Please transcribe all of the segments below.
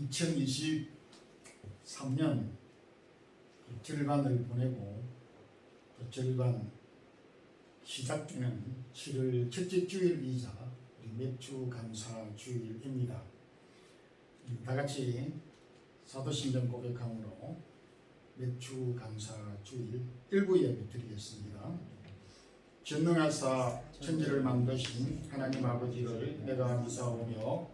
2023년 절반을 보내고 또 절반 시작되는 7월 첫째 주일이자 우리 맥주 감사 주일입니다. 다같이 사도신경 고백함으로 맥주 감사 주일 일부 예배 드리겠습니다. 전능하사 천지를 만드신 하나님 아버지를 내가 미사오며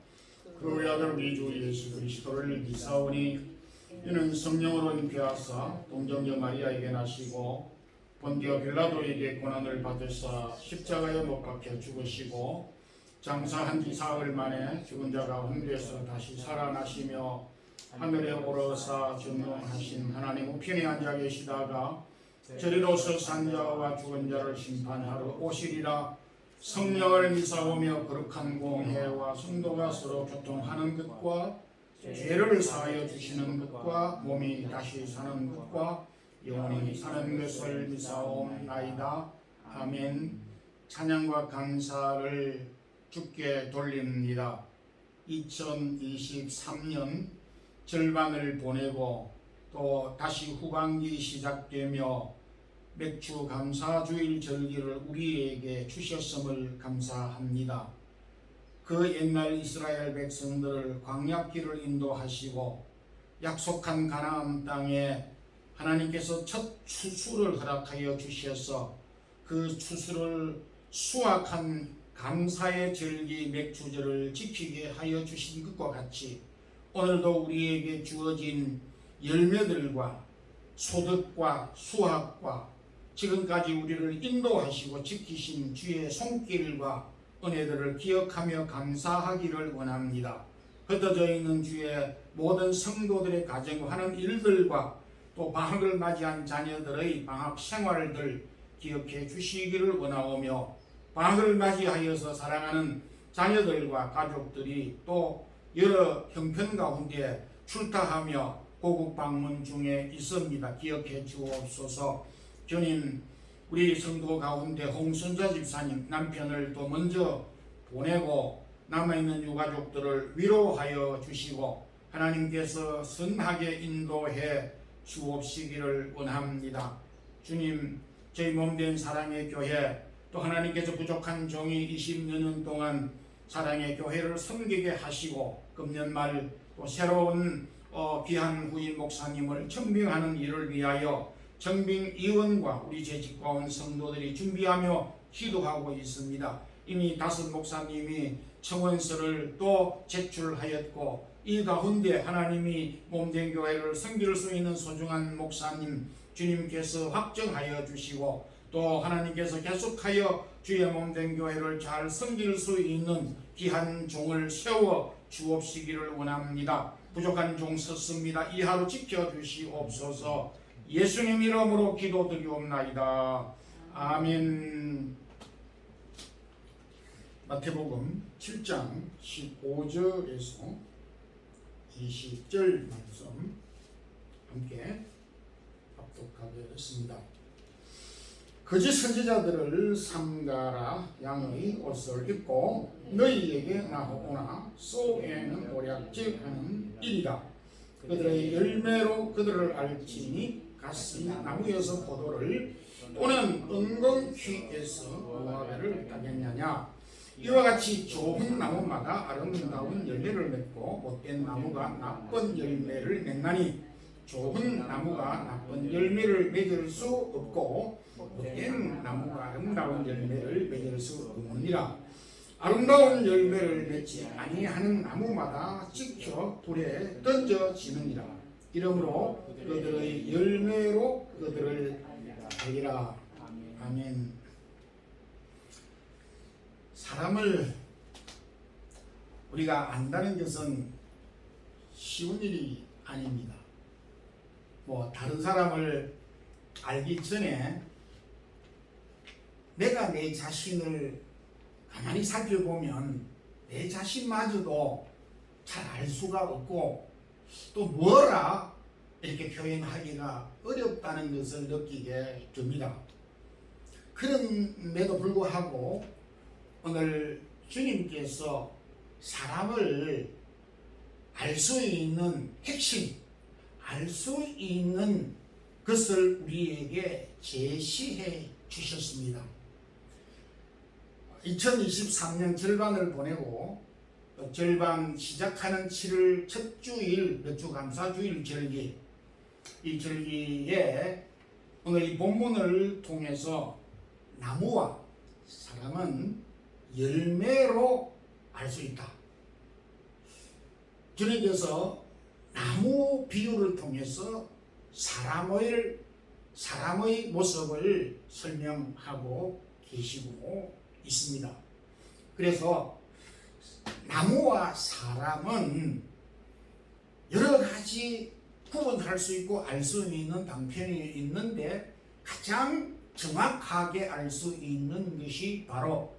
그 외아들 우리 주 예수 그리스도를 미사오니 이는 성령으로 잉태하사 동정녀 마리아에게 나시고 본디오 빌라도에게 고난을 받으사 십자가에 못 박혀 죽으시고 장사한 지 사흘 만에 죽은 자 가운데서 다시 살아나시며 하늘에 오르사 전능하신 하나님 우편에 앉아 계시다가 저리로서 산 자와 죽은 자를 심판하러 오시리라. 성령을 미사오며 거룩한 공회와 성도가 서로 교통하는 것과 죄를 사하여 주시는 것과 몸이 다시 사는 것과 영원히 사는 것을 미사옵나이다. 아멘. 찬양과 감사를 주께 돌립니다. 2023년 절반을 보내고 또 다시 후반기 시작되며 맥주 감사주일 절기를 우리에게 주셨음을 감사합니다. 그 옛날 이스라엘 백성들을 광야길을 인도하시고 약속한 가나안 땅에 하나님께서 첫 추수를 허락하여 주셔서 그 추수를 수확한 감사의 절기 맥주절을 지키게 하여 주신 것과 같이 오늘도 우리에게 주어진 열매들과 소득과 수확과 지금까지 우리를 인도하시고 지키신 주의 손길과 은혜들을 기억하며 감사하기를 원합니다. 흩어져 있는 주의 모든 성도들의 가정하는 일들과 또 방학을 맞이한 자녀들의 방학 생활들 기억해 주시기를 원하오며 방학을 맞이하여서 사랑하는 자녀들과 가족들이 또 여러 형편 가운데 출타하며 고국 방문 중에 있습니다. 기억해 주옵소서. 주님, 우리 성도 가운데 홍순자 집사님 남편을 또 먼저 보내고 남아있는 유가족들을 위로하여 주시고 하나님께서 선하게 인도해 주옵시기를 원합니다. 주님, 저희 몸된 사랑의 교회 또 하나님께서 부족한 종이 20여 년 동안 사랑의 교회를 섬기게 하시고 금년 말 또 새로운 귀한 후임 목사님을 청빙하는 일을 위하여 청빙위원과 우리 재직과원 성도들이 준비하며 기도하고 있습니다. 이미 5 목사님이 청원서를 또 제출하였고 이 가운데 하나님이 몸된 교회를 섬길 수 있는 소중한 목사님 주님께서 확정하여 주시고 또 하나님께서 계속하여 주의 몸된 교회를 잘 섬길 수 있는 귀한 종을 세워 주옵시기를 원합니다. 부족한 종 섰습니다. 이 하루 지켜주시옵소서. 예수님 이름으로 기도드리옵나이다. 아멘. 마태복음 7장 15절에서 20절 말씀 함께 합독하겠습니다. 거짓 선지자들을 삼가라. 양의 옷을 입고 너희에게 나오나 소에는 오략질하는 일이라. 그들의 열매로 그들을 알지니 갓이 나무에서 포도를 또는 은건퀴에서 무화과를 따겠느냐. 이와 같이 좋은 나무마다 아름다운 열매를 맺고 못된 나무가 나쁜 열매를 맺나니 좋은 나무가 나쁜 열매를 맺을 수 없고 못된 나무가 아름다운 열매를 맺을 수 없느니라. 아름다운 열매를 맺지 아니하는 나무마다 찍혀 불에 던져지느니라. 이러므로 그들의 열매로 그들을 알리라. 아멘. 사람을 우리가 안다는 것은 쉬운 일이 아닙니다. 다른 사람을 알기 전에 내가 내 자신을 가만히 살펴보면 내 자신마저도 잘 알 수가 없고 또 뭐라 이렇게 표현하기가 어렵다는 것을 느끼게 됩니다. 그럼에도 불구하고 오늘 주님께서 사람을 알 수 있는 핵심, 알 수 있는 것을 우리에게 제시해 주셨습니다. 2023년 절반을 보내고 절반 시작하는 7월 첫 주일 맥주감사주일 절기, 이 절기에 오늘 이 본문을 통해서 나무와 사람은 열매로 알 수 있다. 주님께서 나무 비유를 통해서 사람의 모습을 설명하고 계시고 있습니다. 그래서 나무와 사람은 여러 가지 구분할 수 있고 알 수 있는 방편이 있는데 가장 정확하게 알 수 있는 것이 바로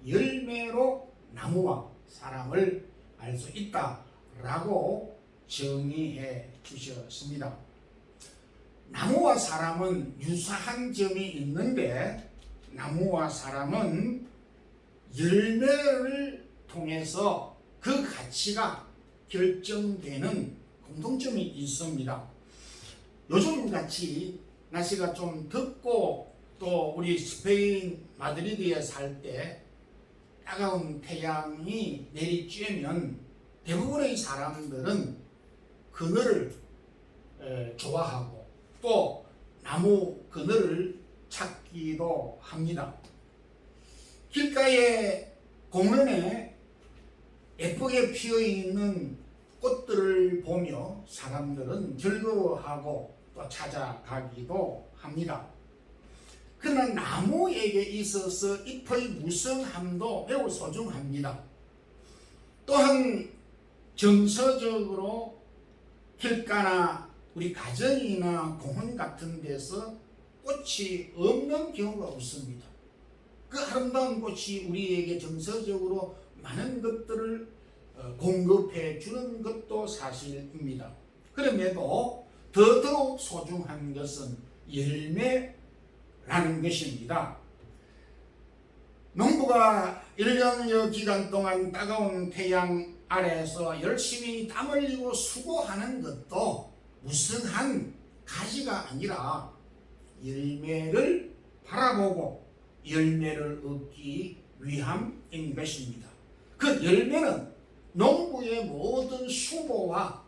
열매로 나무와 사람을 알 수 있다라고 정의해 주셨습니다. 나무와 사람은 유사한 점이 있는데 나무와 사람은 열매를 통해서 그 가치가 결정되는 공통점이 있습니다. 요즘같이 날씨가 좀 덥고 또 우리 스페인 마드리드에 살 때 따가운 태양이 내리쬐면 대부분의 사람들은 그늘을 좋아하고 또 나무 그늘을 찾기도 합니다. 길가에 공원에 예쁘게 피어있는 꽃들을 보며 사람들은 즐거워하고 또 찾아가기도 합니다. 그러나 나무에게 있어서 잎의 무성함도 매우 소중합니다. 또한 정서적으로 길가나 우리 가정이나 공원 같은 데서 꽃이 없는 경우가 없습니다. 그 아름다운 꽃이 우리에게 정서적으로 많은 것들을 공급해 주는 것도 사실입니다. 그럼에도 더더욱 소중한 것은 열매라는 것입니다. 농부가 1년여 기간 동안 따가운 태양 아래에서 열심히 땀 흘리고 수고하는 것도 무성한 가지가 아니라 열매를 바라보고 열매를 얻기 위함인 것입니다. 그 열매는 농부의 모든 수고와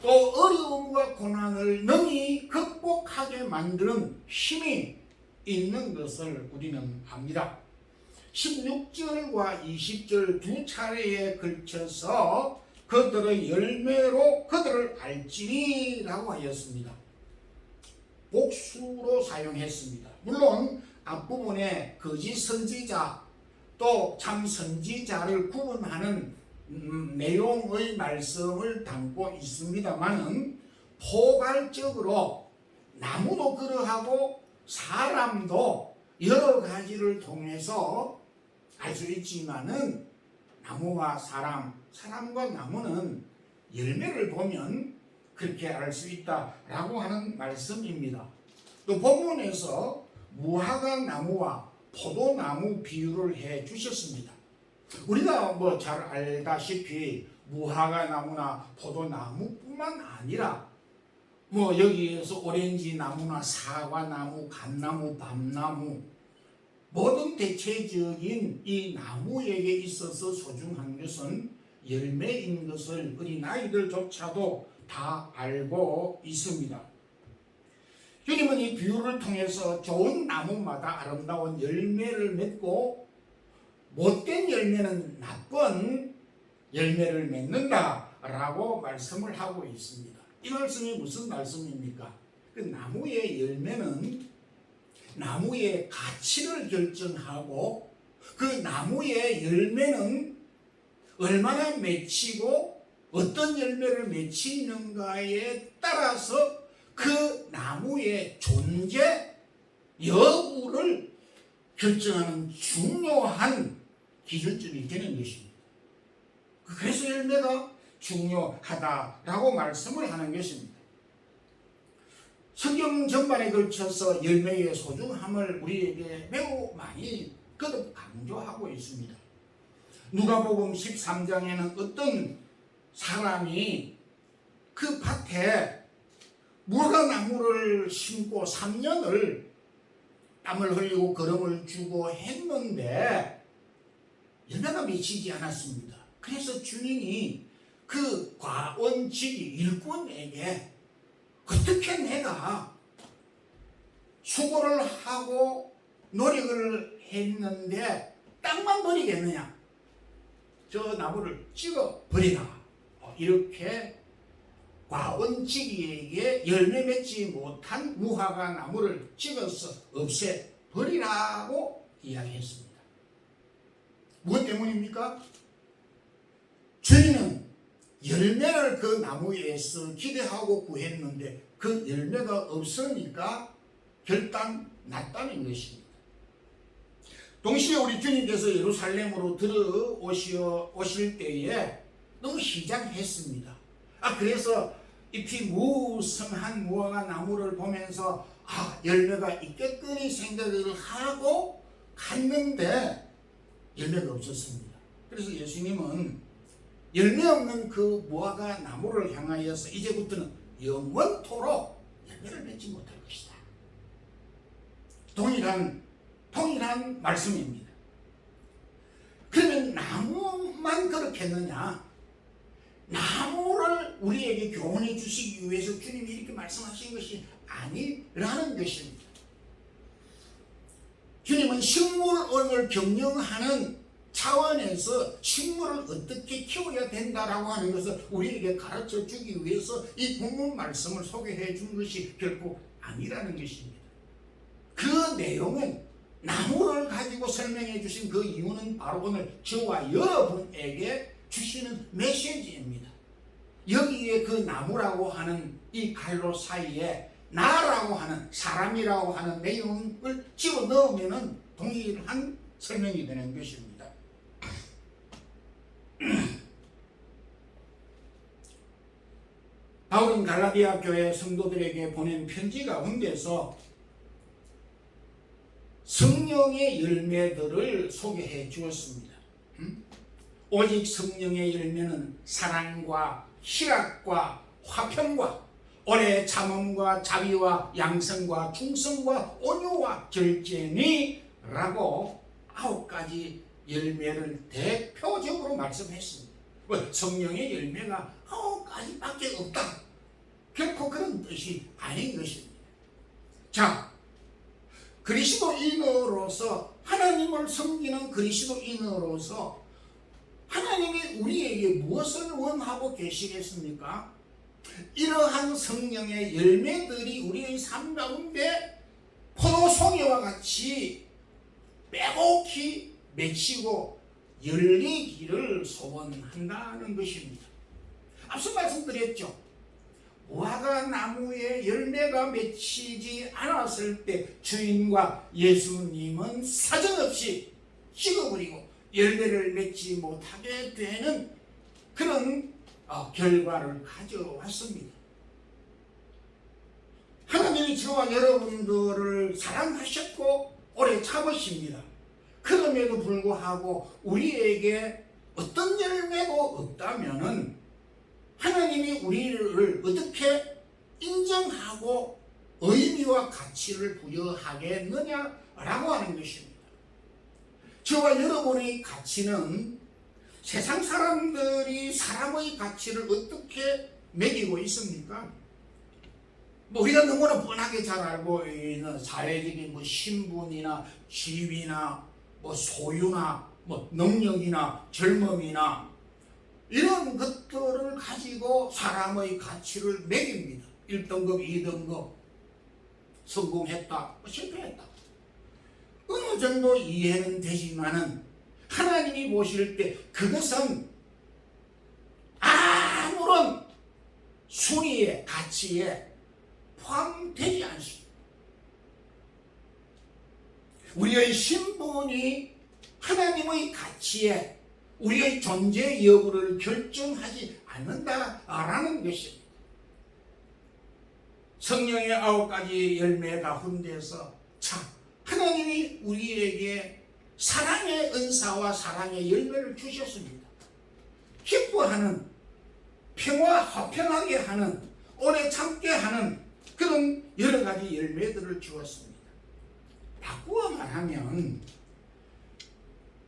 또 어려움과 고난을 능히 극복하게 만드는 힘이 있는 것을 우리는 압니다. 16절과 20절 두 차례에 걸쳐서 그들의 열매로 그들을 알지니라고 하였습니다. 복수로 사용했습니다. 물론 앞부분에 거짓 선지자 또 참 선지자를 구분하는 내용의 말씀을 담고 있습니다만은 포괄적으로 나무도 그러하고 사람도 여러 가지를 통해서 알 수 있지만은 나무와 사람과 나무는 열매를 보면 그렇게 알 수 있다라고 하는 말씀입니다. 또 본문에서 무화과 나무와 포도나무 비유를 해 주셨습니다. 우리가 잘 알다시피 무화과 나무나 포도나무뿐만 아니라 여기에서 오렌지 나무나 사과 나무, 감나무, 밤나무 모든 대체적인 이 나무에게 있어서 소중한 것은 열매인 것을 어린아이들조차도 다 알고 있습니다. 주님은 이 비유를 통해서 좋은 나무마다 아름다운 열매를 맺고 못된 열매는 나쁜 열매를 맺는다라고 말씀을 하고 있습니다. 이 말씀이 무슨 말씀입니까? 그 나무의 열매는 나무의 가치를 결정하고 그 나무의 열매는 얼마나 맺히고 어떤 열매를 맺히는가에 따라서 그 나무의 존재 여부를 결정하는 중요한 기준점이 되는 것입니다. 그래서 열매가 중요하다라고 말씀을 하는 것입니다. 성경 전반에 걸쳐서 열매의 소중함을 우리에게 매우 많이 거듭 강조하고 있습니다. 누가복음 13장에는 어떤 사람이 그 밭에 무화과나무를 심고 3년을 땀을 흘리고 걸음을 주고 했는데 열매가 맺히지 않았습니다. 그래서 주인이 그 과원지기 일꾼에게 어떻게 내가 수고를 하고 노력을 했는데 땅만 버리겠느냐, 저 나무를 찍어 버리라, 이렇게 과원지기에게 열매 맺지 못한 무화과 나무를 찍어서 없애 버리라고 이야기했습니다. 무엇 때문입니까? 주인은 열매를 그 나무에서 기대하고 구했는데 그 열매가 없으니까 결단 났다는 것입니다. 동시에 우리 주님께서 예루살렘으로 들어오실 때에 너무 시장했습니다. 그래서 잎이 무성한 무화과 나무를 보면서 열매가 있겠거니 생각을 하고 갔는데 열매가 없었습니다. 그래서 예수님은 열매 없는 그 무화과 나무를 향하여서 이제부터는 영원토록 열매를 맺지 못할 것이다. 동일한 말씀입니다. 그러면 나무만 그렇게 했느냐? 나무를 우리에게 교훈해 주시기 위해서 주님이 이렇게 말씀하신 것이 아니라는 것입니다. 주님은 식물원을 경영하는 차원에서 식물을 어떻게 키워야 된다라고 하는 것을 우리에게 가르쳐 주기 위해서 이 본문 말씀을 소개해 준 것이 결코 아니라는 것입니다. 그 내용은 나무를 가지고 설명해 주신 그 이유는 바로 오늘 저와 여러분에게 주시는 메시지입니다. 여기에 그 나무라고 하는 이 갈로 사이에 나라고 하는 사람이라고 하는 내용을 집어넣으면 동일한 설명이 되는 것입니다. 바울은 갈라디아 교회 성도들에게 보낸 편지 가운데서 성령의 열매들을 소개해 주었습니다. 오직 성령의 열매는 사랑과 희락과 화평과 오래 참음과 자비와 양성과 충성과 온유와 절제니 라고 9가지 열매를 대표적으로 말씀했습니다. 성령의 열매가 9가지밖에 없다, 결코 그런 뜻이 아닌 것입니다. 자, 그리스도인으로서 하나님을 섬기는 그리스도인으로서 하나님이 우리에게 무엇을 원하고 계시겠습니까? 이러한 성령의 열매들이 우리의 삶 가운데 포도송이와 같이 빼곡히 맺히고 열리기를 소원한다는 것입니다. 앞서 말씀드렸죠. 무화과 나무에 열매가 맺히지 않았을 때 주인과 예수님은 사정없이 찍어버리고 열매를 맺지 못하게 되는 그런 결과를 가져왔습니다. 하나님이 저와 여러분들을 사랑하셨고 오래 참으십니다. 그럼에도 불구하고 우리에게 어떤 열매도 없다면은 하나님이 우리를 어떻게 인정하고 의미와 가치를 부여하겠느냐라고 하는 것입니다. 저와 여러분의 가치는 세상 사람들이 사람의 가치를 어떻게 매기고 있습니까? 우리가 너무나 뻔하게 잘 알고 있는 사회적인 신분이나 지위나 소유나 능력이나 젊음이나 이런 것들을 가지고 사람의 가치를 매깁니다. 1등급, 2등급, 성공했다, 실패했다. 어느 정도 이해는 되지만은 하나님이 보실 때 그것은 아무런 순위의 가치에 포함되지 않습니다. 우리의 신분이 하나님의 가치에 우리의 존재 여부를 결정하지 않는다라는 것입니다. 성령의 9가지 열매 가운데서 하나님이 우리에게 사랑의 은사와 사랑의 열매를 주셨습니다. 기뻐하는 평화 화평하게 하는, 오래 참게 하는 그런 여러 가지 열매들을 주었습니다. 바꾸어 말하면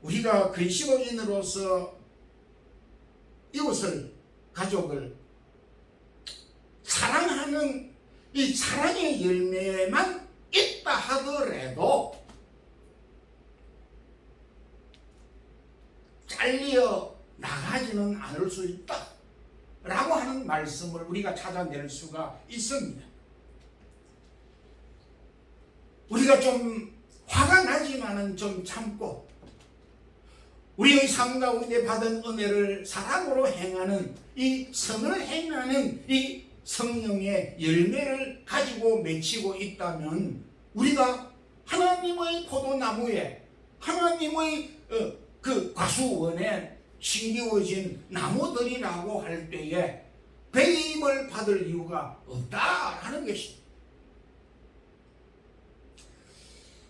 우리가 그리스도인으로서 이웃을, 가족을 사랑하는 이 사랑의 열매만 있다 하더라도 잘려 나가지는 않을 수 있다 라고 하는 말씀을 우리가 찾아낼 수가 있습니다. 우리가 좀 화가 나지만은 좀 참고 우리의 삶 가운데 받은 은혜를 사랑으로 행하는, 이 선을 행하는 이 성령의 열매를 가지고 맺히고 있다면 우리가 하나님의 포도나무에, 하나님의 그 과수원에 심기워진 나무들이라고 할 때에 배임을 받을 이유가 없다라는 것입니다.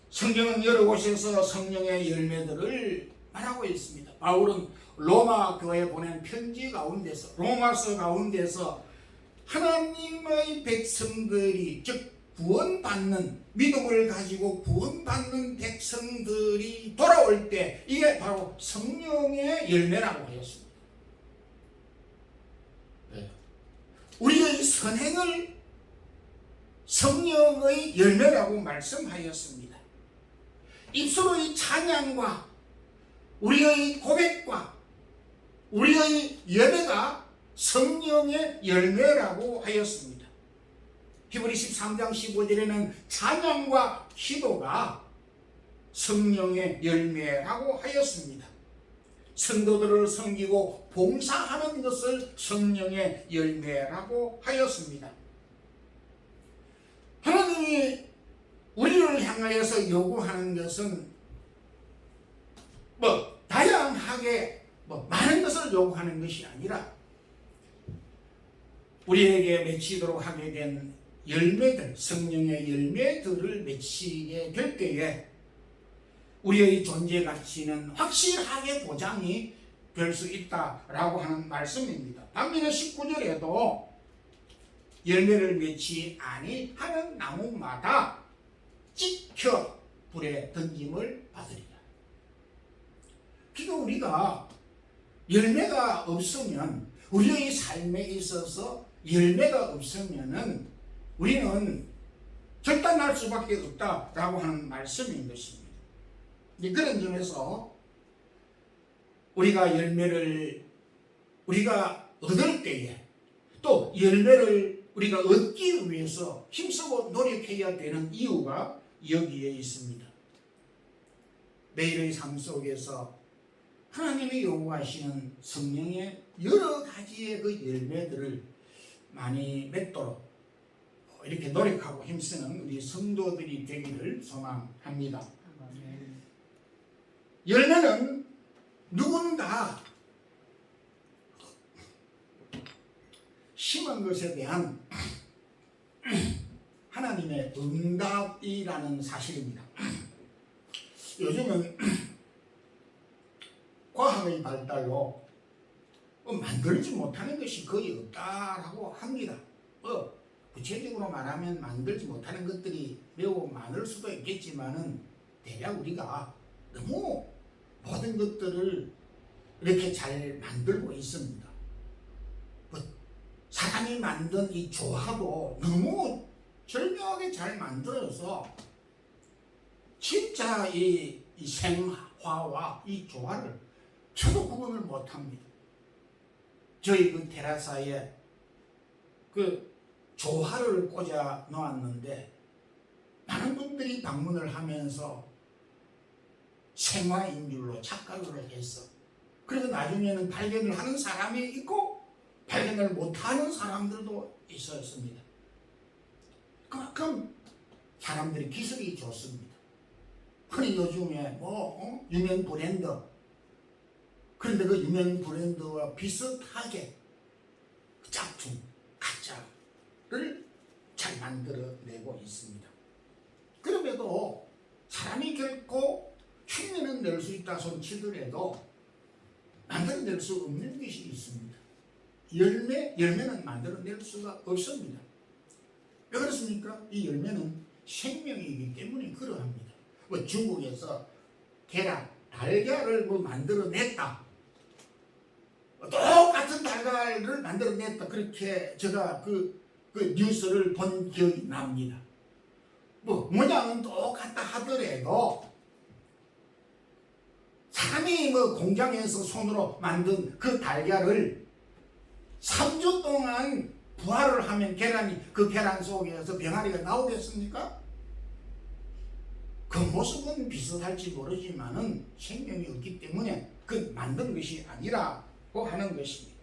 성경은 여러 곳에서 성령의 열매들을 말하고 있습니다. 바울은 로마 교회에 보낸 편지 가운데서, 로마서 가운데서 하나님의 백성들이, 즉 구원받는, 믿음을 가지고 구원받는 백성들이 돌아올 때 이게 바로 성령의 열매라고 하였습니다. 네. 우리의 선행을 성령의 열매라고 말씀하였습니다. 입술의 찬양과 우리의 고백과 우리의 예배가 성령의 열매라고 하였습니다. 히브리서 13장 15절에는 찬양과 기도가 성령의 열매라고 하였습니다. 성도들을 섬기고 봉사하는 것을 성령의 열매라고 하였습니다. 하나님이 우리를 향하여서 요구하는 것은 다양하게 많은 것을 요구하는 것이 아니라 우리에게 맺히도록 하게 된 열매들, 성령의 열매들을 맺히게 될 때에 우리의 존재 가치는 확실하게 보장이 될 수 있다라고 하는 말씀입니다. 반면에 19절에도 열매를 맺지 아니하는 나무마다 찍혀 불에 던짐을 받으리라. 그러니까 우리가 열매가 없으면, 우리의 삶에 있어서 열매가 없으면은 우리는 결단할 수밖에 없다라고 하는 말씀인 것입니다. 그런 점에서 우리가 열매를 우리가 얻을 때에 또 열매를 우리가 얻기 위해서 힘쓰고 노력해야 되는 이유가 여기에 있습니다. 매일의 삶 속에서 하나님이 요구하시는 성령의 여러 가지의 그 열매들을 많이 맺도록 이렇게 노력하고 힘쓰는 우리 성도들이 되기를 소망합니다. 열매는 누군가 심은 것에 대한 하나님의 응답이라는 사실입니다. 요즘은 과학의 발달로 만들지 못하는 것이 거의 없다라고 합니다. 구체적으로 말하면 만들지 못하는 것들이 매우 많을 수도 있겠지만은 대략 우리가 너무 모든 것들을 이렇게 잘 만들고 있습니다. 사람이 만든 이 조화도 너무 절묘하게 잘 만들어서 진짜 이 생화와 이 조화를 저도 구분을 못합니다. 저희 그 테라사에 그 조화를 꽂아 놓았는데 많은 분들이 방문을 하면서 생화인 줄로 착각을 했어. 그래서 나중에는 발견을 하는 사람이 있고 발견을 못하는 사람들도 있었습니다. 그만큼 사람들이 기술이 좋습니다. 흔히 요즘에 유명 브랜드, 그런데 그 유명 브랜드와 비슷하게 짝퉁, 가짜를 잘 만들어내고 있습니다. 그럼에도 사람이 결코 흉내는 낼 수 있다 손치더라도 만들어낼 수 없는 것이 있습니다. 열매는 만들어낼 수가 없습니다. 왜 그렇습니까? 이 열매는 생명이기 때문에 그러합니다. 뭐 중국에서 계란, 달걀을 뭐 만들어냈다. 똑같은 달걀을 만들어냈다. 그렇게 제가 그 뉴스를 본 기억이 납니다. 뭐 모양은 똑같다 하더라도 사람이 뭐 공장에서 손으로 만든 그 달걀을 3주 동안 부화를 하면 그 계란 속에서 병아리가 나오겠습니까? 그 모습은 비슷할지 모르지만은 생명이 없기 때문에 그 만든 것이 아니라고 하는 것입니다.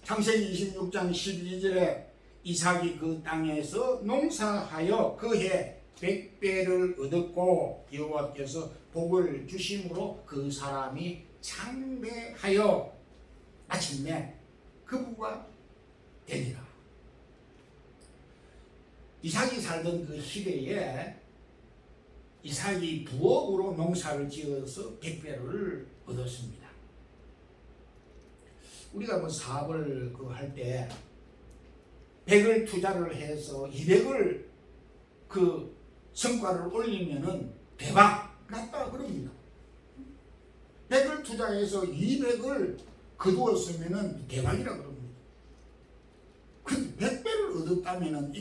창세기 26장 12절에 이삭이 그 땅에서 농사하여 그해 100배를 얻었고 여호와께서 복을 주심으로 그 사람이 창대하여 마침내 그부가 되니라. 이삭이 살던 그 시대에 이삭이 부업으로 농사를 지어서 100배를 얻었습니다. 우리가 뭐 사업을 할 때 100을 투자를 해서 200을 그 성과를 올리면은 대박 났다 그럽니다. 100을 투자해서 200을 거두었으면은 대박이라 그럽니다. 그 100배를 얻었다면은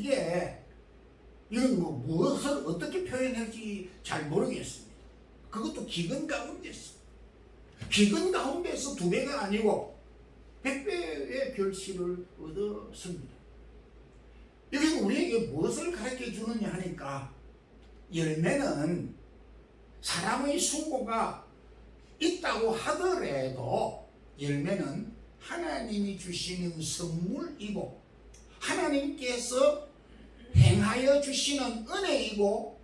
이건 뭐 무엇을 어떻게 표현할지 잘 모르겠습니다. 그것도 기근 가운데서 2배가 아니고 100배의 결실을 얻었습니다. 여기서 우리에게 무엇을 가르쳐 주느냐 하니까 열매는 사람의 수고가 있다고 하더라도 열매는 하나님이 주시는 선물이고 하나님께서 행하여 주시는 은혜이고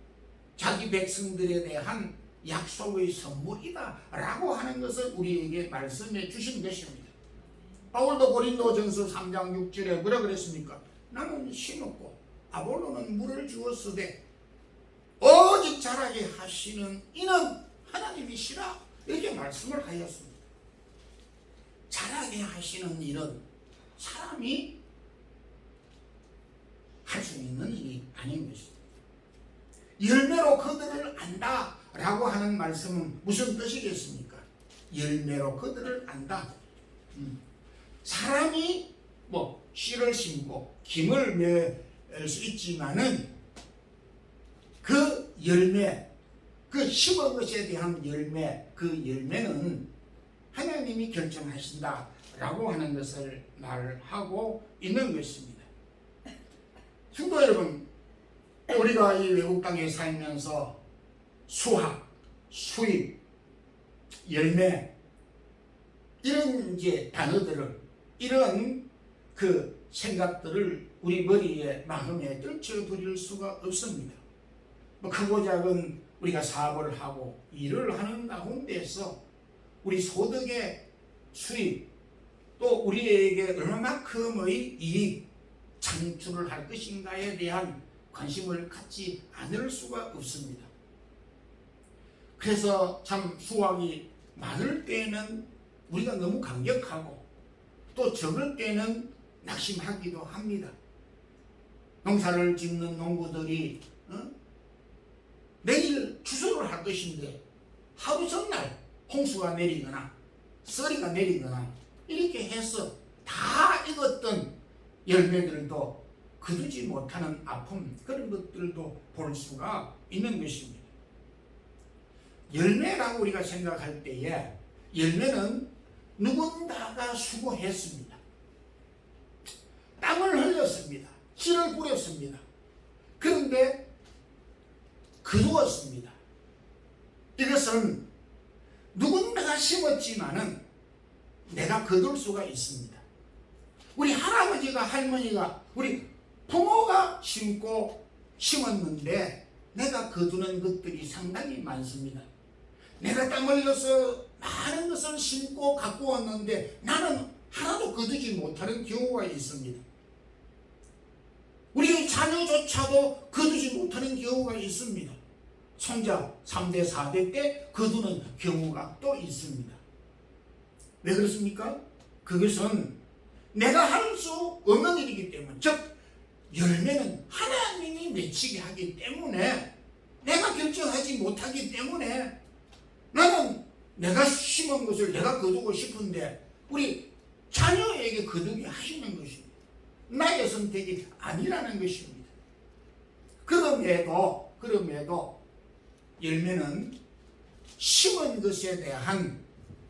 자기 백성들에 대한 약속의 선물이다 라고 하는 것을 우리에게 말씀해 주신 것입니다. 바울도 고린도전서 3장 6절에 뭐라 그랬습니까? 나는 심었고 아볼로는 물을 주었으되 오직 자라게 하시는 이는 하나님이시라 이렇게 말씀을 하였습니다. 자라게 하시는 일은 사람이 할 수 있는 일이 아닌 것입니다. 열매로 그들을 안다 라고 하는 말씀은 무슨 뜻이겠습니까? 열매로 그들을 안다. 사람이 뭐 씨를 심고 김을 맺을 수 있지만은 그 열매, 그 심은 것에 대한 열매, 그 열매는 하나님이 결정하신다 라고 하는 것을 말하고 있는 것입니다. 성도 여러분, 우리가 이 외국 땅에 살면서 수학, 수입, 열매 이런 이제 단어들을 이런 그 생각들을 우리 머리에 마음에 떨쳐버릴 수가 없습니다. 뭐 크고 작은 우리가 사업을 하고 일을 하는 가운데서 우리 소득의 수입 또 우리에게 얼마만큼의 이익 창출을 할 것인가에 대한 관심을 갖지 않을 수가 없습니다. 그래서 참 수확이 많을 때는 우리가 너무 감격하고 또 적을 때는 낙심하기도 합니다. 농사를 짓는 농부들이 내일 추수를 할 것인데 하루 전날 홍수가 내리거나 썰이가 내리거나 이렇게 해서 다 익었던 열매들도 거두지 못하는 아픔 그런 것들도 볼 수가 있는 것입니다. 열매라고 우리가 생각할 때에 열매는 누군가가 수고했습니다. 땀을 흘렸습니다. 씨를 뿌렸습니다. 그런데 거두었습니다. 이것은 누군가가 심었지만은 내가 거둘 수가 있습니다. 우리 할아버지가 할머니가 우리 부모가 심었는데 내가 거두는 것들이 상당히 많습니다. 내가 땀 흘려서 많은 것을 심고 갖고 왔는데 나는 하나도 거두지 못하는 경우가 있습니다. 우리 자녀조차도 거두지 못하는 경우가 있습니다. 손자 3대 4대 때 거두는 경우가 또 있습니다. 왜 그렇습니까? 그것은 내가 할 수 없는 일이기 때문, 즉 열매는 하나님이 맺히게 하기 때문에, 내가 결정하지 못하기 때문에 나는 내가 심은 것을 내가 거두고 싶은데 우리 자녀에게 거두게 하시는 것입니다. 나의 선택이 아니라는 것입니다. 그럼에도 열매는 심은 것에 대한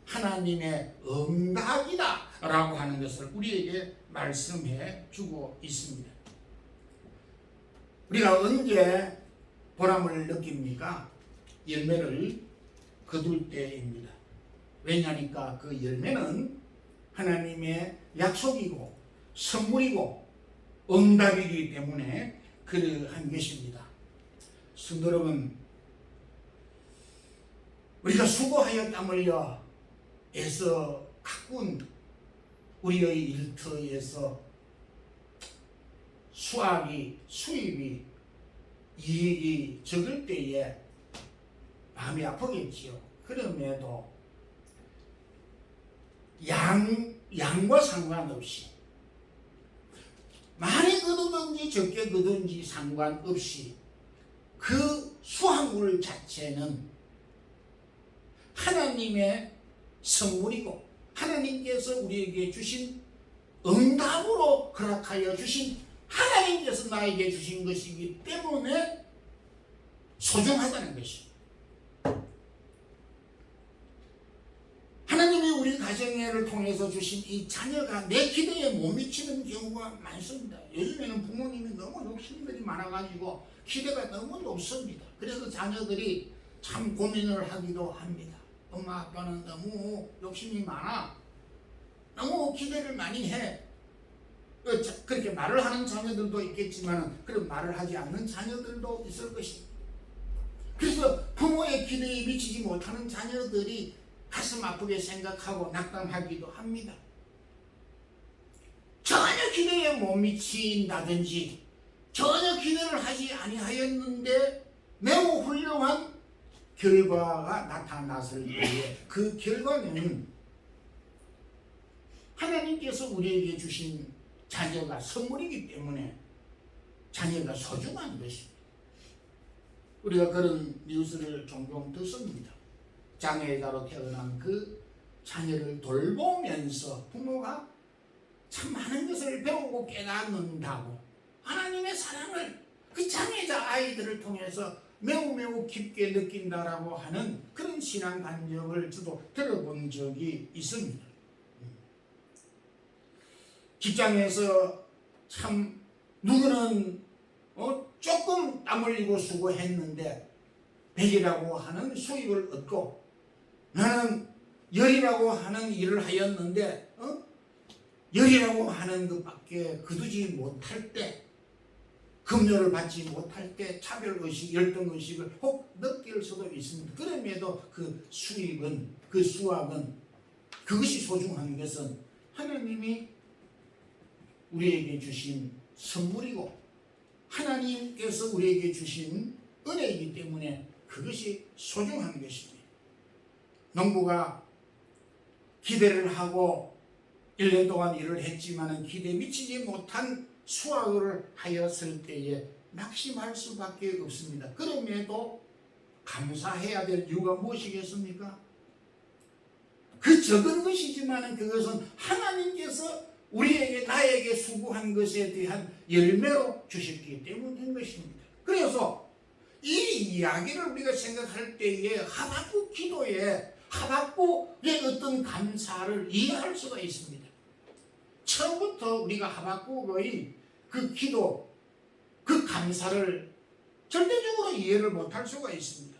하나님의 응답이다 라고 하는 것을 우리에게 말씀해 주고 있습니다. 우리가 언제 보람을 느낍니까? 열매를 거둘 때입니다. 왜냐니까 그 열매는 하나님의 약속이고 선물이고 응답이기 때문에 그러한 것입니다. 성도 여러분, 우리가 수고하여 땀 흘려 애써 가꾼 우리의 일터에서 수입이 이익이 적을 때에 마음이 아프겠지요. 그럼에도 양과 상관없이, 많이 거두든지 적게 거두든지 상관없이 그 수확물 자체는 하나님의 선물이고 하나님께서 우리에게 주신 응답으로 허락하여 주신, 하나님께서 나에게 주신 것이기 때문에 소중하다는 것입니다. 하나님이 우리 가정을 통해서 주신 이 자녀가 내 기대에 못 미치는 경우가 많습니다. 요즘에는 부모님이 너무 욕심들이 많아가지고 기대가 너무 높습니다. 그래서 자녀들이 참 고민을 하기도 합니다. 엄마 아빠는 너무 욕심이 많아, 너무 기대를 많이 해. 그렇게 말을 하는 자녀들도 있겠지만 그런 말을 하지 않는 자녀들도 있을 것입니다. 그래서 부모의 기대에 미치지 못하는 자녀들이 가슴 아프게 생각하고 낙담하기도 합니다. 전혀 기대에 못 미친다든지 전혀 기대를 하지 아니하였는데 매우 훌륭한 결과가 나타났을 때에 그 결과는 하나님께서 우리에게 주신 자녀가 선물이기 때문에 자녀가 소중한 것입니다. 우리가 그런 뉴스를 종종 듣습니다. 장애자로 태어난 그 자녀를 돌보면서 부모가 참 많은 것을 배우고 깨닫는다고, 하나님의 사랑을 그 장애자 아이들을 통해서 매우 깊게 느낀다라고 하는 그런 신앙 간증을 저도 들어본 적이 있습니다. 직장에서 참 누구는 조금 땀 흘리고 수고했는데 100이라고 하는 수입을 얻고, 나는 열이라고 하는 일을 하였는데 열이라고 하는 것밖에 거두지 못할 때, 급료를 받지 못할 때 차별의식, 열등의식을 혹 느낄 수도 있습니다. 그럼에도 그 수입은, 그 수확은, 그것이 소중한 것은 하나님이 우리에게 주신 선물이고 하나님께서 우리에게 주신 은혜이기 때문에 그것이 소중한 것입니다. 농부가 기대를 하고 1년 동안 일을 했지만 기대에 미치지 못한 수확을 하였을 때에 낙심할 수밖에 없습니다. 그럼에도 감사해야 될 이유가 무엇이겠습니까? 그 적은 것이지만 그것은 하나님께서 우리에게, 나에게 수고한 것에 대한 열매로 주셨기 때문인 것입니다. 그래서 이 이야기를 우리가 생각할 때에 하박국 기도에, 하박국의 어떤 감사를 이해할 수가 있습니다. 처음부터 우리가 하박국의 그 기도, 그 감사를 절대적으로 이해를 못할 수가 있습니다.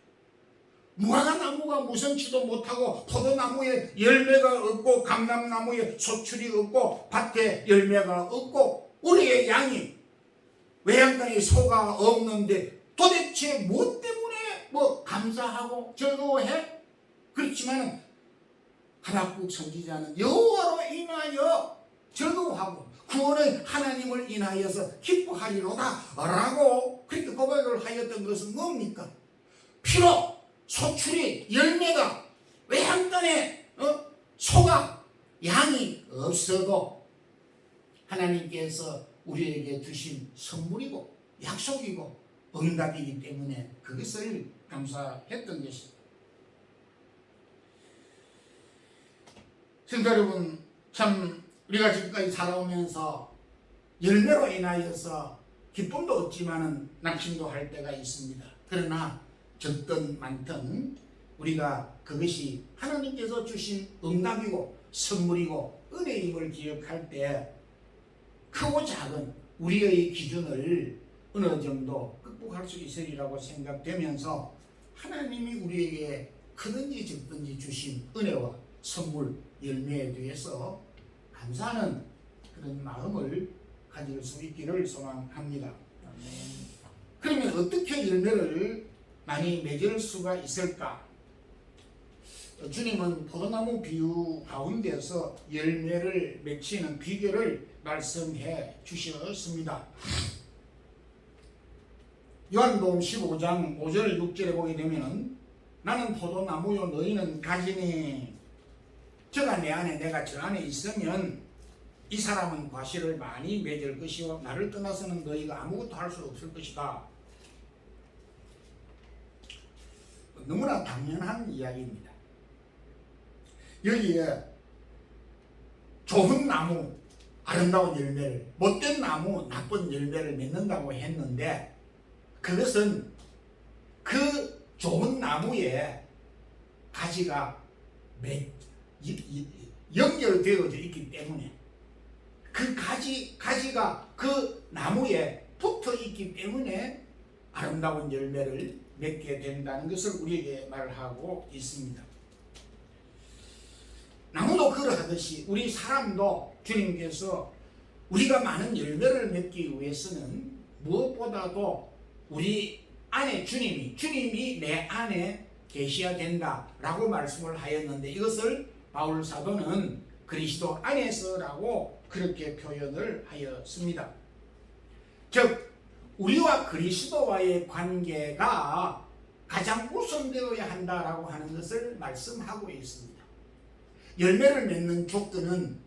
무화과나무가 무성치도 못하고 포도나무에 열매가 없고 감람나무에 소출이 없고 밭에 열매가 없고 우리의 양이 외양간에 소가 없는데 도대체 무엇 때문에 감사하고 즐거워해? 그렇지만 하박국 선지자는 여호와로 인하여 즐거워하고 구원의 하나님을 인하여서 기뻐하리로다 라고 그렇게 고백을 하였던 것은 뭡니까? 비록 소출이, 열매가 외양간에 소가 양이 없어도 하나님께서 우리에게 주신 선물이고 약속이고 응답이기 때문에 그것을 감사했던 것입니다. 성도 여러분, 참 우리가 지금까지 살아오면서 열매로 인하여서 기쁨도 없지만은 낙심도 할 때가 있습니다. 그러나 적든 많든 우리가 그것이 하나님께서 주신 응답이고 선물이고 은혜임을 기억할 때 크고 작은 우리의 기준을 어느 정도 극복할 수 있으리라고 생각되면서 하나님이 우리에게 크든지 적든지 주신 은혜와 선물, 열매에 대해서 감사하는 그런 마음을 가질 수 있기를 소망합니다. 그러면 어떻게 열매를 많이 맺을 수가 있을까? 주님은 포도나무 비유 가운데서 열매를 맺히는 비결을 말씀해 주셨습니다. 요한복음 15장 5절 6절에 보게 되면 나는 포도나무요 너희는 가지니 저가 내 안에 내가 저 안에 있으면 이 사람은 과실을 많이 맺을 것이요 나를 떠나서는 너희가 아무것도 할 수 없을 것이다. 너무나 당연한 이야기입니다. 여기에 좋은 나무 아름다운 열매를, 못된 나무 나쁜 열매를 맺는다고 했는데 그것은 그 좋은 나무에 가지가 연결되어져 있기 때문에 그 가지가 그 나무에 붙어 있기 때문에 아름다운 열매를 맺게 된다는 것을 우리에게 말하고 있습니다. 나무도 그러하듯이 우리 사람도 주님께서 우리가 많은 열매를 맺기 위해서는 무엇보다도 우리 안에 주님이 내 안에 계셔야 된다라고 말씀을 하였는데 이것을 바울 사도는 그리스도 안에서라고 그렇게 표현을 하였습니다. 즉 우리와 그리스도와의 관계가 가장 우선되어야 한다라고 하는 것을 말씀하고 있습니다. 열매를 맺는 조건은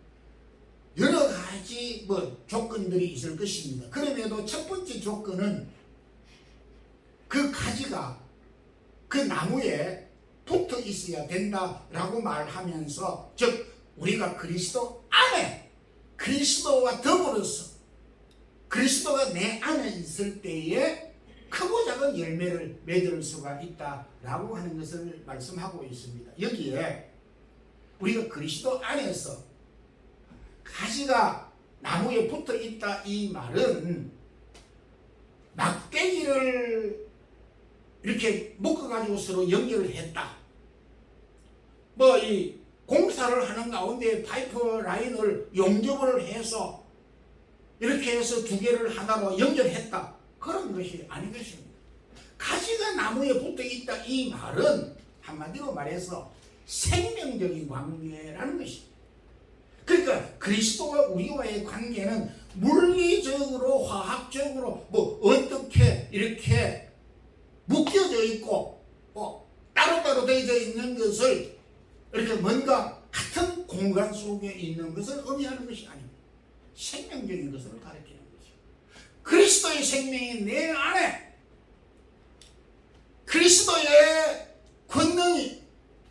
여러 가지 조건들이 있을 것입니다. 그럼에도 첫 번째 조건은 그 가지가 그 나무에 붙어 있어야 된다라고 말하면서 즉 우리가 그리스도 안에 그리스도와 더불어서 그리스도가 내 안에 있을 때에 크고 작은 열매를 맺을 수가 있다라고 하는 것을 말씀하고 있습니다. 여기에 우리가 그리스도 안에서 가지가 나무에 붙어 있다 이 말은 막대기를 이렇게 묶어가지고 서로 연결을 했다. 이 공사를 하는 가운데 파이프 라인을 용접을 해서 이렇게 해서 두 개를 하나로 연결했다. 그런 것이 아닌 것입니다. 가지가 나무에 붙어 있다 이 말은 한마디로 말해서 생명적인 관계라는 것입니다. 그러니까 그리스도와 우리와의 관계는 물리적으로 화학적으로 어떻게 이렇게 묶여져 있고 따로따로 되어져 있는 것을 이렇게 뭔가 같은 공간 속에 있는 것을 의미하는 것이 아닙니다. 생명적인 것을 가리키는 것이죠. 그리스도의 생명이 내 안에 그리스도의 권능이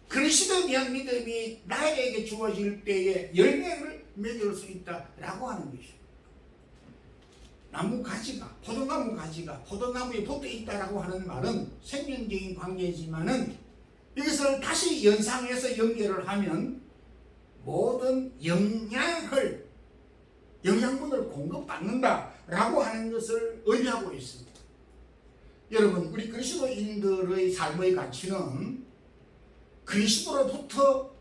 그리스도에 대한 믿음이 나에게 주어질 때에 열매를 맺을 수 있다라고 하는 것이죠. 나무 가지가 포도나무 가지가 포도나무에 붙어 있다라고 하는 말은 생명적인 관계지만은 이것을 다시 연상해서 연결을 하면 모든 영양분을 공급받는다라고 하는 것을 의미하고 있습니다. 여러분, 우리 그리스도인들의 삶의 가치는 그리스도로부터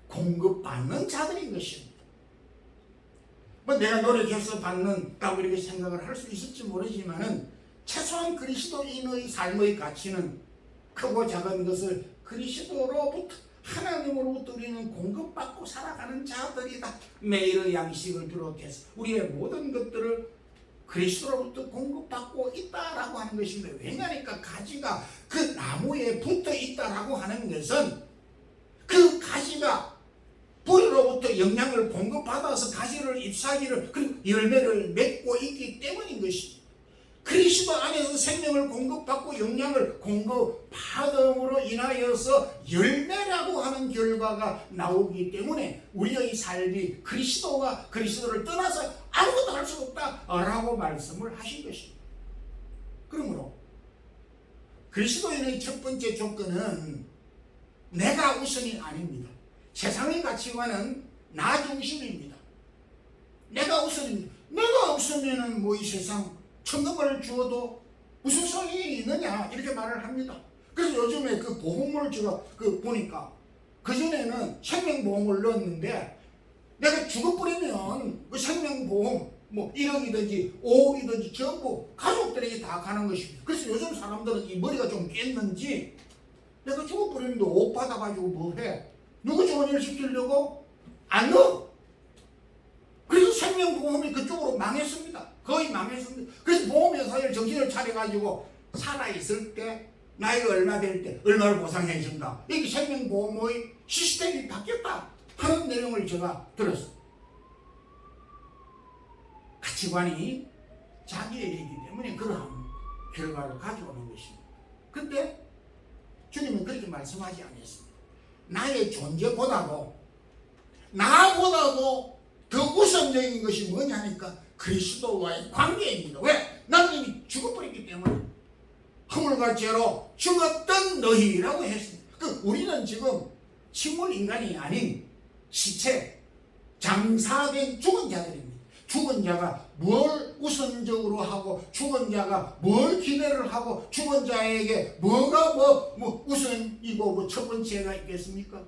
공급받는 자들인 것입니다. 내가 노력해서 받는다고 이렇게 생각을 할 수 있을지 모르지만은 최소한 그리스도인의 삶의 가치는 크고 작은 것을 그리스도로부터 하나님으로부터 우리는 공급받고 살아가는 자들이다. 매일의 양식을 비롯해서 우리의 모든 것들을 그리스도로부터 공급받고 있다라고 하는 것입니다. 왜냐니까 가지가 그 나무에 붙어 있다라고 하는 것은 그 가지가 뿌리로부터 영양을 공급받아서 가지를 잎사귀를 그리고 열매를 맺고 있기 때문인 것입니다. 그리스도 안에서 생명을 공급받고 영양을 공급받음으로 인하여서 열매라고 하는 결과가 나오기 때문에 우리의 삶이 그리스도와 그리스도를 떠나서 아무것도 할 수 없다라고 말씀을 하신 것입니다. 그러므로 그리스도인의 첫 번째 조건은 내가 우선이 아닙니다. 세상의 가치관은 나 중심입니다. 내가 우선입니다. 내가 우선이면 뭐 이 세상 천금을 주어도 무슨 소용이 있느냐 이렇게 말을 합니다. 그래서 요즘에 그 보험을 제가 보니까 그전에는 생명보험을 넣었는데 내가 죽어버리면 그 생명보험 뭐 1억이든지 5억이든지 전부 가족들에게 다 가는 것입니다. 그래서 요즘 사람들은 이 머리가 좀 깼는지 내가 죽어버리는데 5억 받아가지고 뭐해? 누구 좋은 일 시키려고? 안 넣어. 그래서 생명보험이 그쪽으로 망했습니다. 거의 망했습니다. 그래서 보험회사에 정신을 차려가지고 살아있을 때 나이가 얼마 될 때 얼마를 보상해 준다. 이게 생명보험의 시스템이 바뀌었다 하는 내용을 제가 들었어요. 가치관이 자기에게이기 때문에 그러한 결과를 가져오는 것입니다. 근데 주님은 그렇게 말씀하지 않았습니다. 나의 존재보다도 나보다도 더 우선적인 것이 뭐냐니까 그리스도와의 관계입니다. 왜? 나는 이미 죽어버렸기 때문에. 허물과 죄로 죽었던 너희라고 했습니다. 우리는 지금 식물인간이 아닌 시체, 장사된 죽은 자들입니다. 죽은 자가 뭘 우선적으로 하고 죽은 자가 뭘 기대를 하고 죽은 자에게 뭐가 뭐 우선이고 뭐 첫 번째가 있겠습니까?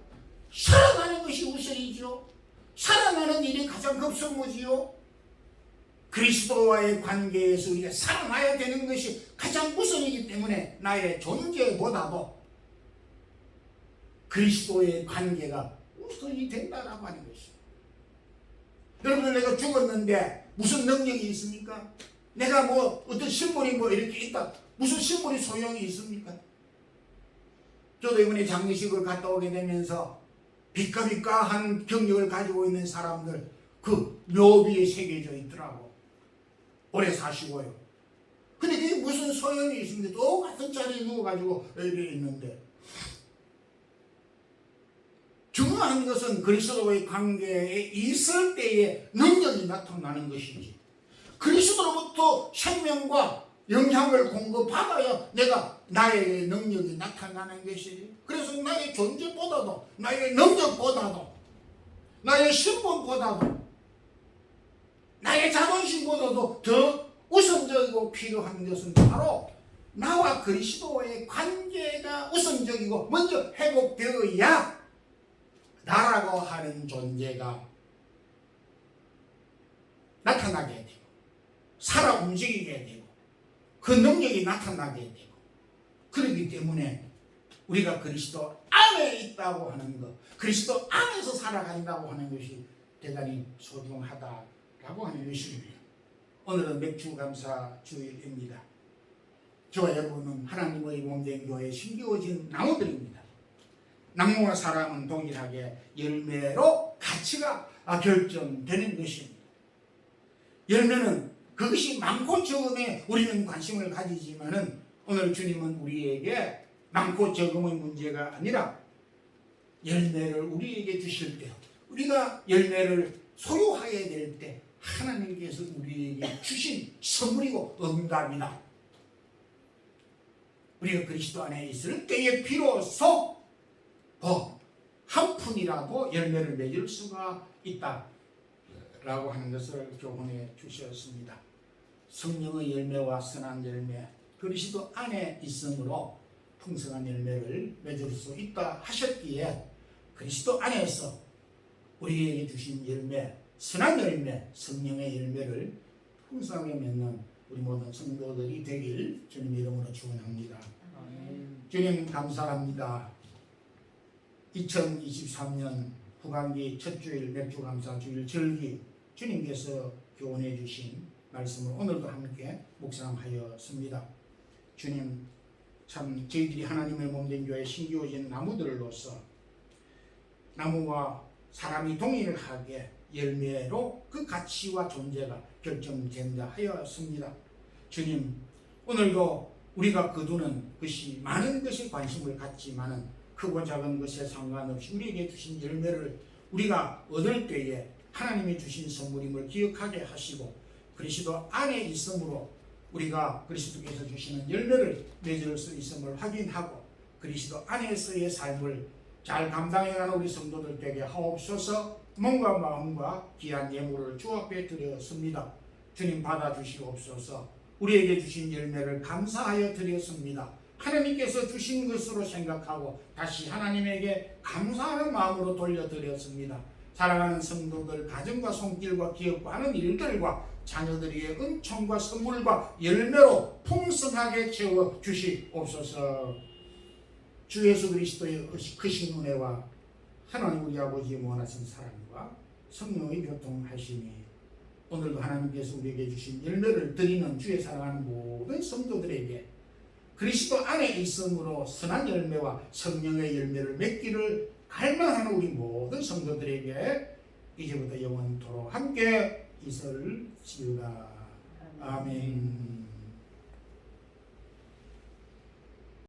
살아가는 것이 우선이죠. 살아가는 일이 가장 급선무지요. 그리스도와의 관계에서 우리가 살아나야 되는 것이 가장 우선이기 때문에 나의 존재보다도 그리스도의 관계가 우선이 된다라고 하는 것이죠. 여러분, 내가 죽었는데 무슨 능력이 있습니까? 내가 뭐 어떤 신분이 뭐 이렇게 있다. 무슨 신분이 소용이 있습니까? 저도 이번에 장례식을 갔다 오게 되면서 비까비까한 경력을 가지고 있는 사람들 그 묘비에 새겨져 있더라고. 오래 사시고요. 근데 그게 무슨 소용이 있습니까? 똑같은 자리에 누워가지고 이렇게 있는데. 중요한 것은 그리스도와의 관계에 있을 때에 능력이 나타나는 것이지. 그리스도로부터 생명과 영향을 공급받아야 내가 나의 능력이 나타나는 것이지. 그래서 나의 존재보다도 나의 능력보다도 나의 신분보다도 나의 자존심보다도 더 우선적이고 필요한 것은 바로 나와 그리스도와의 관계가 우선적이고 먼저 회복되어야 나라고 하는 존재가 나타나게 되고 살아 움직이게 되고 그 능력이 나타나게 되고 그렇기 때문에 우리가 그리스도 안에 있다고 하는 것, 그리스도 안에서 살아간다고 하는 것이 대단히 소중하다라고 하는 것입니다. 오늘은 맥주감사 주일입니다. 저와 여러분은 하나님의 몸된 교회에 심겨진 나무들입니다. 나무와 사람은 동일하게 열매로 가치가 결정되는 것입니다. 열매는 그것이 많고 적음에 우리는 관심을 가지지만은 오늘 주님은 우리에게 많고 적음의 문제가 아니라 열매를 우리에게 주실 때, 우리가 열매를 소유하게 될 때 하나님께서 우리에게 주신 선물이고 응답이다. 우리가 그리스도 안에 있을 때에 비로소 한 푼이라도 열매를 맺을 수가 있다 라고 하는 것을 교훈해 주셨습니다. 성령의 열매와 선한 열매, 그리스도 안에 있으므로 풍성한 열매를 맺을 수 있다 하셨기에 그리스도 안에서 우리에게 주신 열매, 선한 열매, 성령의 열매를 풍성하게 맺는 우리 모든 성도들이 되길 주님 이름으로 축원합니다. 주님 감사합니다. 2023년 후반기 첫 주일 맥주감사 주일 절기 주님께서 교훈해 주신 말씀을 오늘도 함께 묵상하였습니다. 주님, 참 저희들이 하나님의 몸된 교회 신기오진 나무들로서 나무와 사람이 동일하게 열매로 그 가치와 존재가 결정된다 하였습니다. 주님, 오늘도 우리가 거두는 것이 많은 것에 관심을 갖지만은 크고 작은 것에 상관없이 우리에게 주신 열매를 우리가 얻을 때에 하나님이 주신 선물임을 기억하게 하시고 그리스도 안에 있으므로 우리가 그리스도께서 주시는 열매를 맺을 수 있음을 확인하고 그리스도 안에서의 삶을 잘 감당해가는 우리 성도들 되게 하옵소서. 몸과 마음과 귀한 예물을 주 앞에 드렸습니다. 주님 받아주시옵소서. 우리에게 주신 열매를 감사하여 드렸습니다. 하나님께서 주신 것으로 생각하고 다시 하나님에게 감사하는 마음으로 돌려드렸습니다. 사랑하는 성도들 가정과 손길과 기업과 하는 일들과 자녀들의 은총과 선물과 열매로 풍성하게 채워 주시옵소서. 주 예수 그리스도의 크신 은혜와 하나님 우리 아버지의 무한하신 사랑과 성령의 교통하심이 오늘도 하나님께서 우리에게 주신 열매를 드리는 주의 사랑하는 모든 성도들에게 그리스도 안에 있음으로 선한 열매와 성령의 열매를 맺기를 갈망하는 우리 모든 성도들에게 이제부터 영원토록 함께 있을지어다. 아멘.